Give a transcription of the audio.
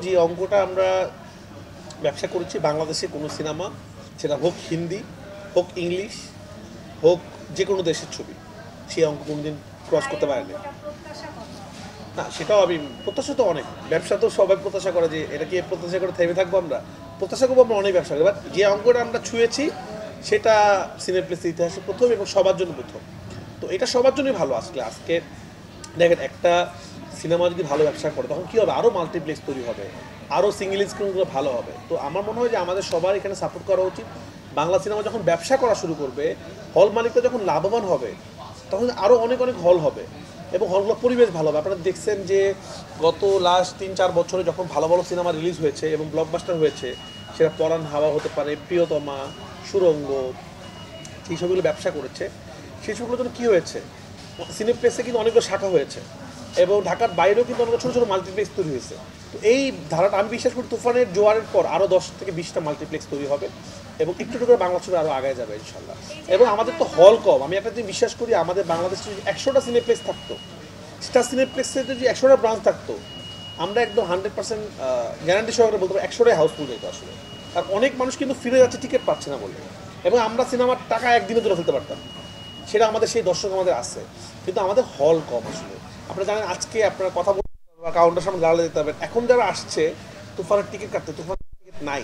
যে অঙ্কটা আমরা ব্যবসা করেছি বাংলাদেশে কোনো সিনেমা, সেটা হোক হিন্দি, হোক ইংলিশ, হোক যে কোনো দেশের ছবি, সেই অঙ্ক কোনোদিন ক্রস করতে পারেনি। না, সেটাও আমি প্রত্যাশা তো অনেক, ব্যবসা তো সবাই প্রত্যাশা করে যে এটা কি প্রত্যাশা করে থেমে থাকবো আমরা? প্রত্যাশা করবো আমরা অনেক ব্যবসা করি, বাট যে অঙ্কটা আমরা ছুঁয়েছি সেটা সিনেপ্লেক্সের ইতিহাসে প্রথম এবং সবার জন্য প্রথম। তো এটা সবার জন্যই ভালো। আসলে আজকে দেখেন, একটা সিনেমা যদি ভালো ব্যবসা করে তখন কী হবে, আরও মাল্টিপ্লেক্স তৈরি হবে, আরও সিঙ্গেল স্ক্রিনগুলো ভালো হবে। তো আমার মনে হয় যে আমাদের সবার এখানে সাপোর্ট করা উচিত। বাংলা সিনেমা যখন ব্যবসা করা শুরু করবে, হল মালিকরা যখন লাভবান হবে, তখন আরও অনেক অনেক হল হবে এবং হলগুলো পরিবেশ ভালো হবে। আপনারা দেখছেন যে গত লাস্ট 3-4 বছরে যখন ভালো ভালো সিনেমা রিলিজ হয়েছে এবং ব্লকবাস্টার হয়েছে, সেটা পরাণ হাওয়া হতে পারে, প্রিয়তমা, সুরঙ্গ, সেই সবগুলো ব্যবসা করেছে। সেই সবগুলোর জন্য কী হয়েছে, সিনেপ্লেক্সে কিন্তু অনেকগুলো শাখা হয়েছে এবং ঢাকার বাইরেও কিন্তু অনেক ছোটো ছোটো মাল্টিপ্লেক্স তৈরি হয়েছে। তো এই ধারাটা আমি বিশ্বাস করি তুফানের জোয়ারের পর আরও 10 থেকে 20টা মাল্টিপ্লেক্স তৈরি হবে এবং একটু একটু করে বাংলা ছবি আরও আগায় যাবে ইনশাল্লাহ। এবং আমাদের তো হল কম, আমি একটা জিনিস বিশ্বাস করি, আমাদের বাংলাদেশে যদি 100টা সিনেপ্লেক্স থাকতো, স্টার সিনেপ্লেক্সের যদি 100টা ব্রাঞ্চ থাকতো, আমরা একদম 100% গ্যারান্টি সহকারে বলতে পারি 100টাই হাউসফুল যেত আসলে। আর অনেক মানুষ কিন্তু ফিরে যাচ্ছে টিকিট পাচ্ছে না বলে, এবং আমরা সিনেমার টাকা একদিনে তুলে ফেলতে পারতাম। সেটা আমাদের সেই দর্শক আমাদের আছে, কিন্তু আমাদের হল কম আসলে। আপনারা জানেন, আজকে আপনারা কথা বলতে কাউন্টার সামনে দাঁড়ালে যেতে হবে, এখন যারা আসছে তুফানের টিকিট কাটতে, তুফানের টিকিট নাই।